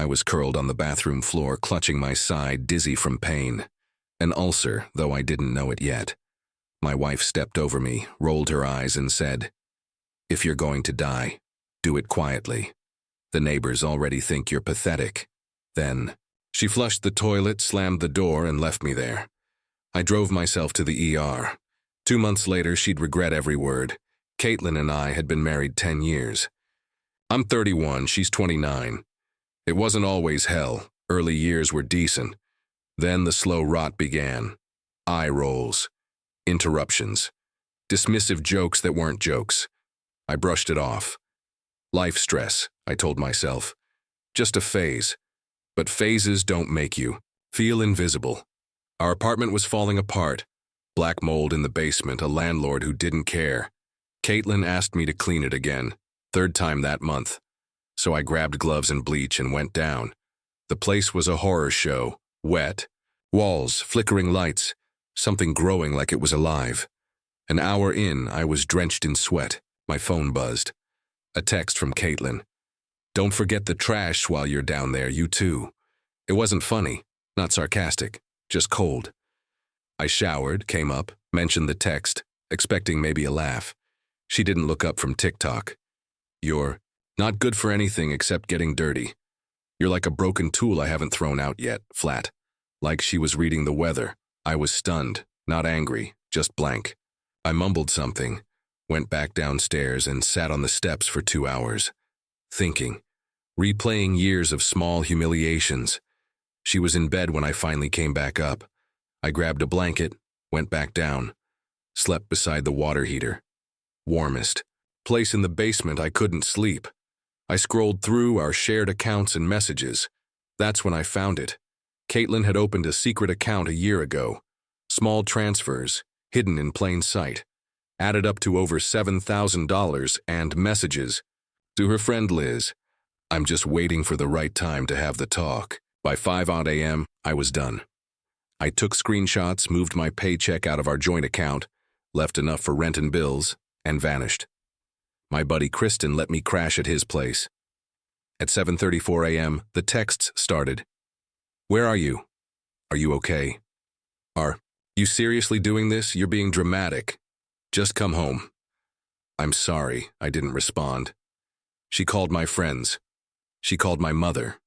I was curled on the bathroom floor, clutching my side, dizzy from pain. An ulcer, though I didn't know it yet. My wife stepped over me, rolled her eyes, and said, "If you're going to die, do it quietly. The neighbors already think you're pathetic." Then, she flushed the toilet, slammed the door, and left me there. I drove myself to the ER. 2 months later, she'd regret every word. Caitlin and I had been married 10 years. I'm 31, she's 29. It wasn't always hell. Early years were decent. Then the slow rot began. Eye rolls. Interruptions. Dismissive jokes that weren't jokes. I brushed it off. Life stress, I told myself. Just a phase. But phases don't make you. Feel invisible. Our apartment was falling apart. Black mold in the basement, a landlord who didn't care. Caitlin asked me to clean it again. 3rd time that month. So I grabbed gloves and bleach and went down. The place was a horror show. Wet. Walls, flickering lights. Something growing like it was alive. An hour in, I was drenched in sweat. My phone buzzed. A text from Caitlin. "Don't forget the trash while you're down there, you too." It wasn't funny, not sarcastic, just cold. I showered, came up, mentioned the text, expecting maybe a laugh. She didn't look up from TikTok. "You're not good for anything except getting dirty. You're like a broken tool I haven't thrown out yet," flat. Like she was reading the weather. I was stunned, not angry, just blank. I mumbled something, went back downstairs and sat on the steps for 2 hours, thinking, replaying years of small humiliations. She was in bed when I finally came back up. I grabbed a blanket, went back down, slept beside the water heater. Warmest place in the basement. I couldn't sleep. I scrolled through our shared accounts and messages. That's when I found it. Caitlin had opened a secret account a year ago. Small transfers, hidden in plain sight, added up to over $7,000, and messages. To her friend Liz, "I'm just waiting for the right time to have the talk." By 5 a.m., I was done. I took screenshots, moved my paycheck out of our joint account, left enough for rent and bills, and vanished. My buddy Kristen let me crash at his place. At 7:34 a.m., the texts started. "Where are you? Are you okay? Are you seriously doing this? You're being dramatic. Just come home." "I'm sorry," I didn't respond. She called my friends. She called my mother.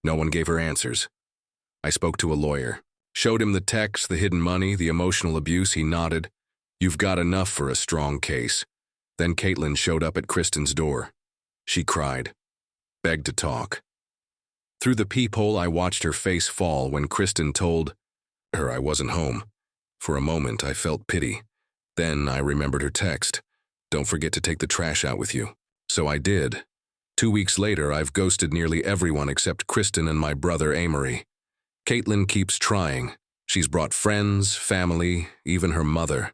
No one gave her answers. I spoke to a lawyer. Showed him the text, the hidden money, the emotional abuse. He nodded. "You've got enough for a strong case." Then Caitlin showed up at Kristen's door. She cried. Begged to talk. Through the peephole, I watched her face fall when Kristen told her I wasn't home. For a moment, I felt pity. Then I remembered her text. "Don't forget to take the trash out with you." So I did. 2 weeks later, I've ghosted nearly everyone except Kristen and my brother Amory. Caitlin keeps trying. She's brought friends, family, even her mother.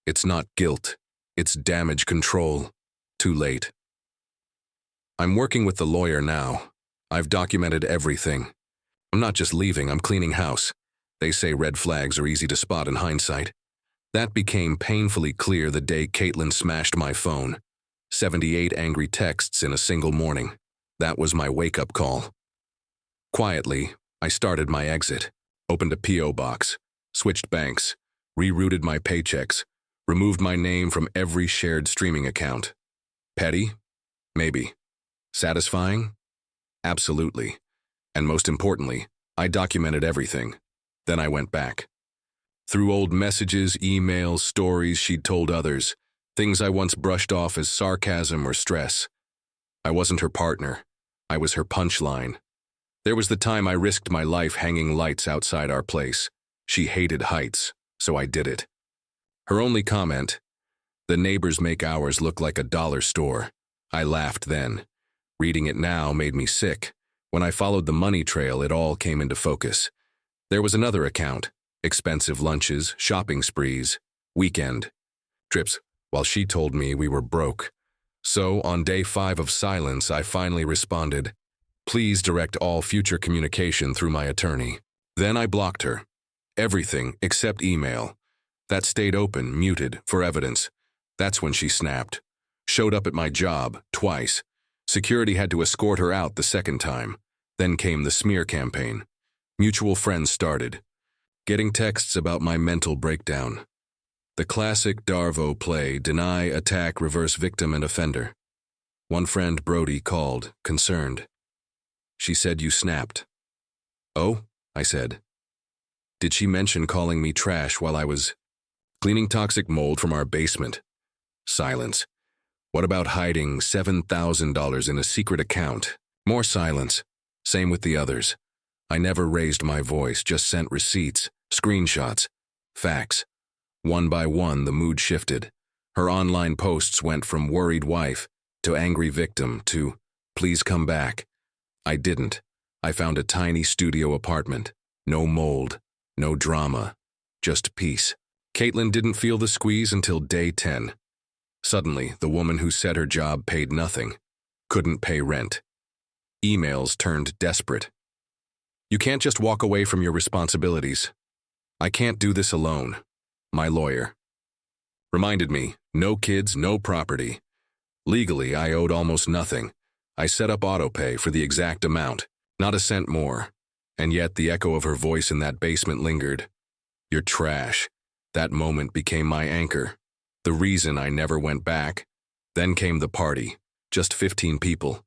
It's not guilt. It's damage control. Too late. I'm working with the lawyer now. I've documented everything. I'm not just leaving, I'm cleaning house. They say red flags are easy to spot in hindsight. That became painfully clear the day Caitlin smashed my phone. 78 angry texts in a single morning. That was my wake-up call. Quietly, I started my exit, opened a P.O. box, switched banks, rerouted my paychecks, removed my name from every shared streaming account. Petty? Maybe. Satisfying? Absolutely. And most importantly, I documented everything. Then I went back. Through old messages, emails, stories she'd told others, things I once brushed off as sarcasm or stress. I wasn't her partner. I was her punchline. There was the time I risked my life hanging lights outside our place. She hated heights, so I did it. Her only comment, "The neighbors make ours look like a dollar store." I laughed then. Reading it now made me sick. When I followed the money trail, it all came into focus. There was another account, expensive lunches, shopping sprees, weekend trips, while she told me we were broke. So, on day 5 of silence, I finally responded, "Please direct all future communication through my attorney." Then I blocked her. Everything except email. That stayed open, muted, for evidence. That's when she snapped. Showed up at my job, twice. Security had to escort her out the second time. Then came the smear campaign. Mutual friends started, getting texts about my mental breakdown. The classic Darvo play, deny, attack, reverse victim and offender. One friend, Brody, called, concerned. She said you snapped. Oh, I said. Did she mention calling me trash while I was cleaning toxic mold from our basement? Silence. What about hiding $7,000 in a secret account? More silence. Same with the others. I never raised my voice, just sent receipts, screenshots, facts. One by one, the mood shifted. Her online posts went from worried wife to angry victim to please come back. I didn't. I found a tiny studio apartment. No mold, no drama, just peace. Caitlin didn't feel the squeeze until day 10. Suddenly, the woman who said her job paid nothing, couldn't pay rent. Emails turned desperate. You can't just walk away from your responsibilities. I can't do this alone. My lawyer reminded me, no kids, no property. Legally, I owed almost nothing. I set up autopay for the exact amount, not a cent more. And yet the echo of her voice in that basement lingered. You're trash. That moment became my anchor. The reason I never went back. Then came the party, just 15 people.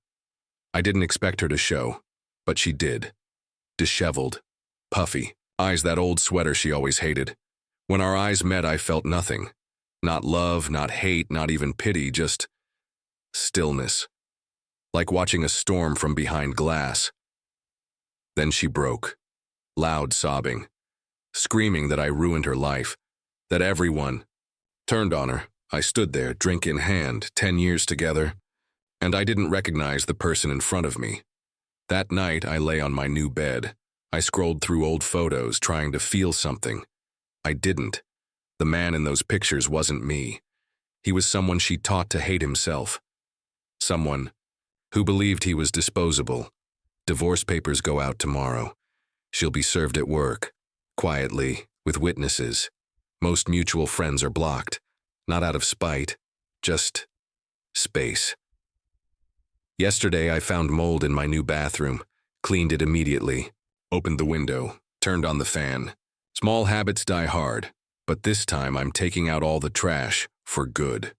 I didn't expect her to show, but she did. Disheveled, puffy, eyes that old sweater she always hated. When our eyes met, I felt nothing. Not love, not hate, not even pity, just stillness. Like watching a storm from behind glass. Then she broke, loud sobbing, screaming that I ruined her life, that everyone turned on her. I stood there, drink in hand, 10 years together, and I didn't recognize the person in front of me. That night, I lay on my new bed. I scrolled through old photos, trying to feel something. I didn't. The man in those pictures wasn't me. He was someone she taught to hate himself. Someone who believed he was disposable. Divorce papers go out tomorrow. She'll be served at work, quietly, with witnesses. Most mutual friends are blocked, not out of spite, just space. Yesterday, I found mold in my new bathroom, cleaned it immediately, opened the window, turned on the fan. Small habits die hard, but this time I'm taking out all the trash for good.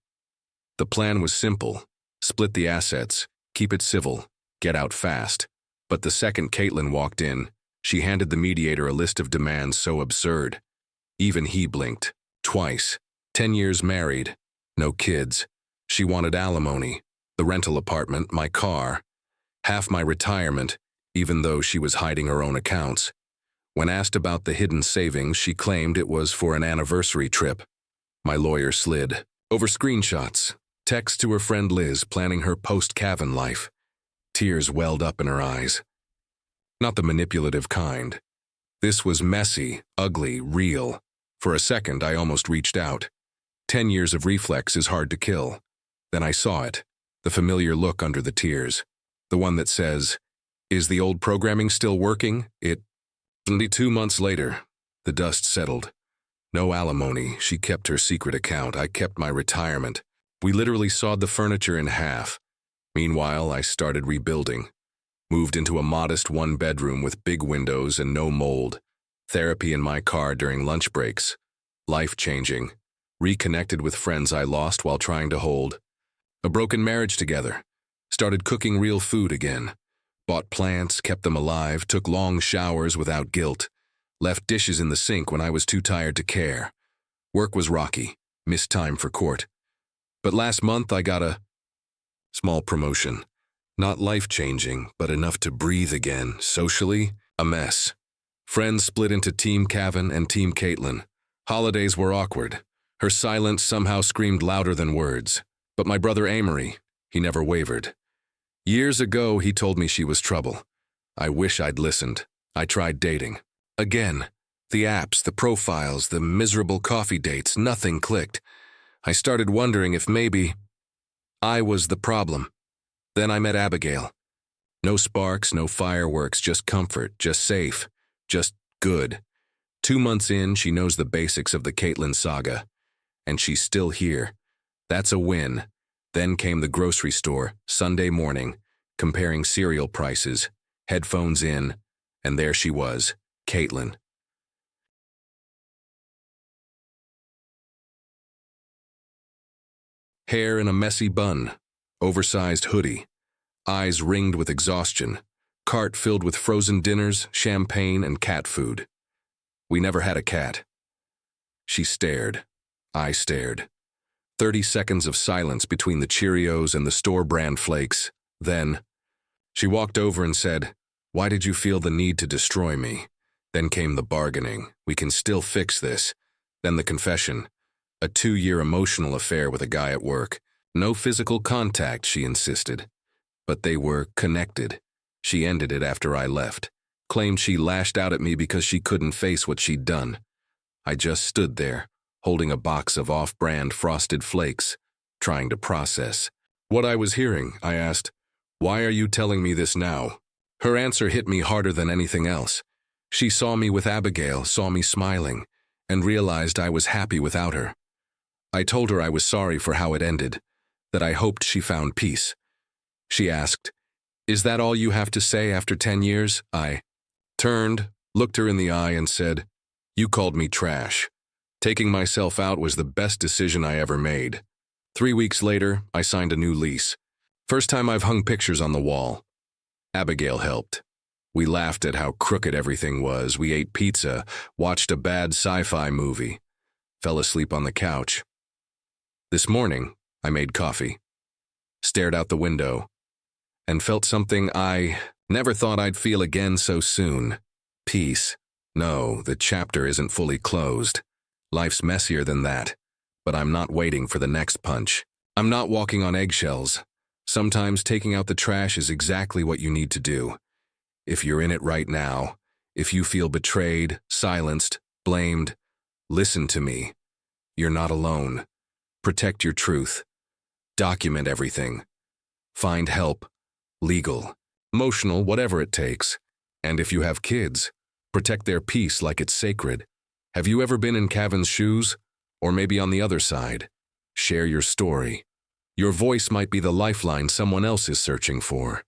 The plan was simple. Split the assets, keep it civil, get out fast. But the second Caitlin walked in, she handed the mediator a list of demands so absurd. Even he blinked. Twice. 10 years married. No kids. She wanted alimony, the rental apartment, my car, half my retirement, even though she was hiding her own accounts. When asked about the hidden savings, she claimed it was for an anniversary trip. My lawyer slid. Over screenshots. Text to her friend Liz planning her post-Cavan life. Tears welled up in her eyes. Not the manipulative kind. This was messy, ugly, real. For a second, I almost reached out. 10 years of reflex is hard to kill. Then I saw it, the familiar look under the tears. The one that says, "Is the old programming still working?" It. 2 months later, the dust settled. No alimony, she kept her secret account, I kept my retirement. We literally sawed the furniture in half. Meanwhile, I started rebuilding. Moved into a modest 1-bedroom with big windows and no mold. Therapy in my car during lunch breaks. Life-changing. Reconnected with friends I lost while trying to hold. A broken marriage together. Started cooking real food again. Bought plants, kept them alive, took long showers without guilt. Left dishes in the sink when I was too tired to care. Work was rocky. Missed time for court. But last month I got a small promotion. Not life-changing, but enough to breathe again. Socially, a mess. Friends split into Team Cavan and Team Caitlin. Holidays were awkward. Her silence somehow screamed louder than words. But my brother Amory, he never wavered. Years ago, he told me she was trouble. I wish I'd listened. I tried dating. Again. The apps, the profiles, the miserable coffee dates, nothing clicked. I started wondering if maybe I was the problem. Then I met Abigail. No sparks, no fireworks, just comfort, just safe, just good. 2 months in, she knows the basics of the Caitlin saga. And she's still here. That's a win. Then came the grocery store, Sunday morning, comparing cereal prices. headphones in, and there she was, Caitlin. Hair in a messy bun, oversized hoodie, eyes ringed with exhaustion, cart filled with frozen dinners, champagne, and cat food. We never had a cat. She stared. I stared. 30 seconds of silence between the Cheerios and the store-brand flakes. Then, she walked over and said, "Why did you feel the need to destroy me?" Then came the bargaining. "We can still fix this." Then the confession. A 2-year emotional affair with a guy at work. No physical contact, she insisted. But they were connected. She ended it after I left. Claimed she lashed out at me because she couldn't face what she'd done. I just stood there, holding a box of off-brand frosted flakes, trying to process what I was hearing. I asked, "Why are you telling me this now?" Her answer hit me harder than anything else. She saw me with Abigail, saw me smiling, and realized I was happy without her. I told her I was sorry for how it ended, that I hoped she found peace. She asked, "Is that all you have to say after 10 years? I turned, looked her in the eye, and said, "You called me trash. Taking myself out was the best decision I ever made." 3 weeks later, I signed a new lease. First time I've hung pictures on the wall. Abigail helped. We laughed at how crooked everything was. We ate pizza, watched a bad sci-fi movie, fell asleep on the couch. This morning, I made coffee, stared out the window, and felt something I never thought I'd feel again so soon. Peace. No, the chapter isn't fully closed. Life's messier than that. But I'm not waiting for the next punch. I'm not walking on eggshells. Sometimes taking out the trash is exactly what you need to do. If you're in it right now, if you feel betrayed, silenced, blamed, listen to me. You're not alone. Protect your truth. Document everything. Find help. Legal, emotional, whatever it takes. And if you have kids, protect their peace like it's sacred. Have you ever been in Kevin's shoes? Or maybe on the other side? Share your story. Your voice might be the lifeline someone else is searching for.